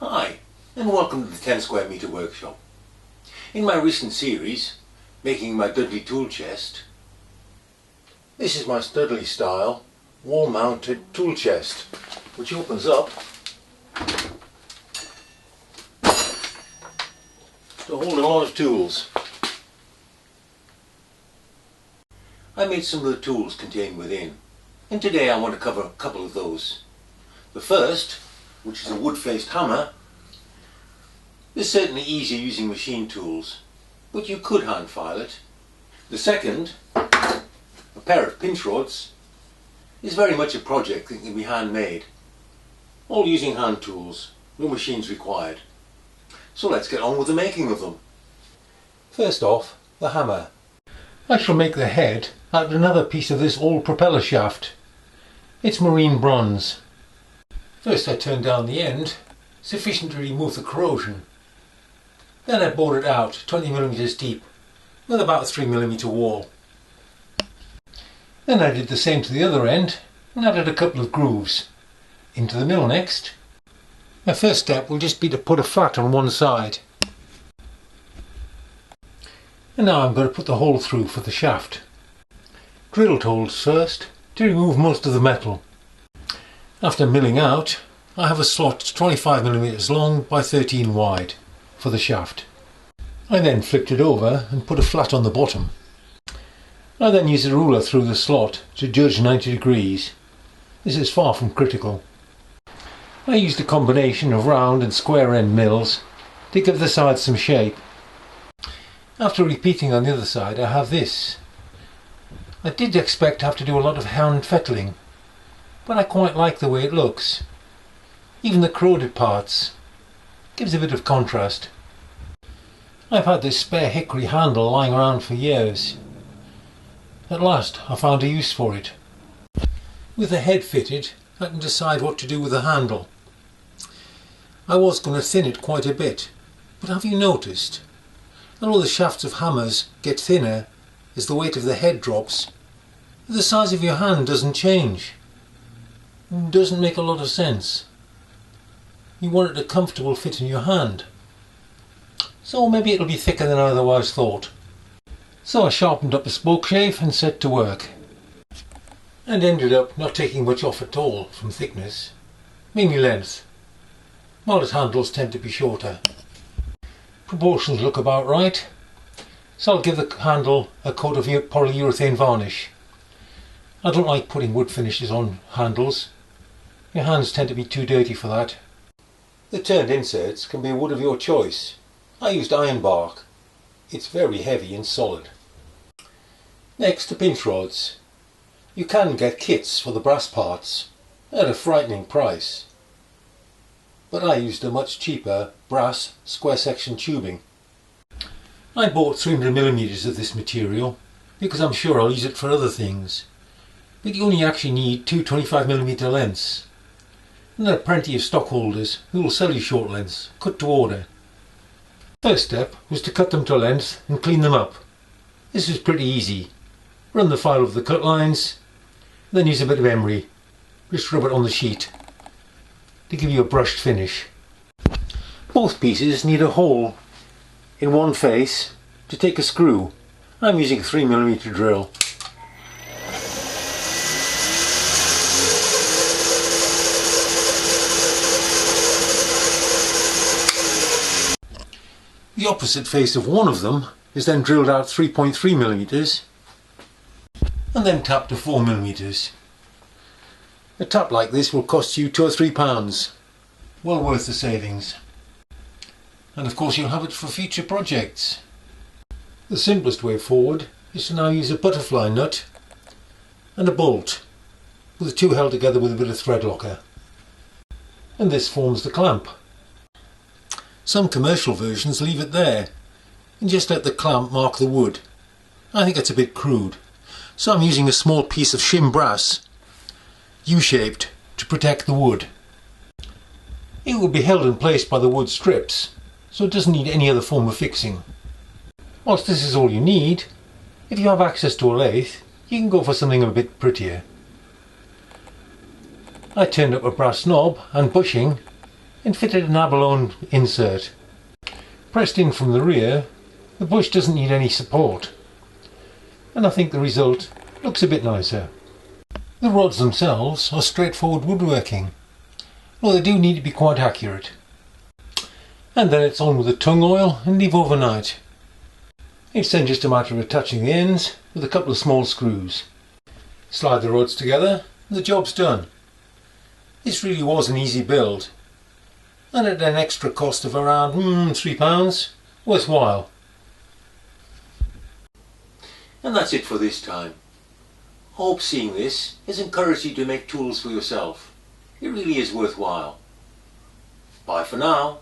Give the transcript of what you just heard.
Hi, and welcome to the 10 square metre workshop. In my recent series, making my Dudley tool chest, this is my Studley style wall mounted tool chest, which opens up to hold a lot of tools. I made some of the tools contained within, and today I want to cover a couple of those. The first, which is a wood-faced hammer, is certainly easier using machine tools, but you could hand file it. The second, a pair of pinch rods, is very much a project that can be handmade, all using hand tools, no machines required. So let's get on with the making of them. First off, the hammer. I shall make the head out of another piece of this old propeller shaft. It's marine bronze. First I turned down the end, sufficient to remove the corrosion. Then I bored it out 20mm deep, with about a 3mm wall. Then I did the same to the other end, and added a couple of grooves. Into the mill next. My first step will just be to put a flat on one side. And now I'm going to put the hole through for the shaft. Drilled holes first, to remove most of the metal. After milling out, I have a slot 25mm long by 13 wide for the shaft. I then flipped it over and put a flat on the bottom. I then used a ruler through the slot to judge 90 degrees. This is far from critical. I used a combination of round and square end mills to give the sides some shape. After repeating on the other side, I have this. I did expect to have to do a lot of hand fettling, but I quite like the way it looks. Even the corroded parts gives a bit of contrast. I've had this spare hickory handle lying around for years. At last I found a use for it. With the head fitted, I can decide what to do with the handle. I was going to thin it quite a bit, but have you noticed that all the shafts of hammers get thinner as the weight of the head drops? The size of your hand doesn't change. It doesn't make a lot of sense. You want it a comfortable fit in your hand. So maybe it'll be thicker than I otherwise thought. So I sharpened up a spoke shave and set to work. And ended up not taking much off at all from thickness, mainly length. Mallet handles tend to be shorter. Proportions look about right, so I'll give the handle a coat of polyurethane varnish. I don't like putting wood finishes on handles. Your hands tend to be too dirty for that. The turned inserts can be wood of your choice. I used ironbark. It's very heavy and solid. Next, the pinch rods. You can get kits for the brass parts at a frightening price, but I used a much cheaper brass square section tubing. I bought 300mm of this material because I'm sure I'll use it for other things, but you only actually need two 25mm lengths. And there are plenty of stockholders who will sell you short lengths, cut to order. First step was to cut them to length and clean them up. This was pretty easy. Run the file over the cut lines, then use a bit of emery. Just rub it on the sheet to give you a brushed finish. Both pieces need a hole in one face to take a screw. I'm using a 3mm drill. The opposite face of one of them is then drilled out 3.3mm and then tapped to 4mm. A tap like this will cost you £2 or £3. Well worth the savings. And of course you'll have it for future projects. The simplest way forward is to now use a butterfly nut and a bolt, with the two held together with a bit of thread locker. And this forms the clamp. Some commercial versions leave it there and just let the clamp mark the wood. I think it's a bit crude, so I'm using a small piece of shim brass, U-shaped, to protect the wood. It will be held in place by the wood strips, so it doesn't need any other form of fixing. Whilst this is all you need, if you have access to a lathe, you can go for something a bit prettier. I turned up a brass knob and bushing and fitted an abalone insert. Pressed in from the rear, the bush doesn't need any support, and I think the result looks a bit nicer. The rods themselves are straightforward woodworking, though they do need to be quite accurate. And then it's on with the tung oil and leave overnight. It's then just a matter of attaching the ends with a couple of small screws. Slide the rods together and the job's done. This really was an easy build, and at an extra cost of around £3, worthwhile. And that's it for this time. I hope seeing this has encouraged you to make tools for yourself. It really is worthwhile. Bye for now.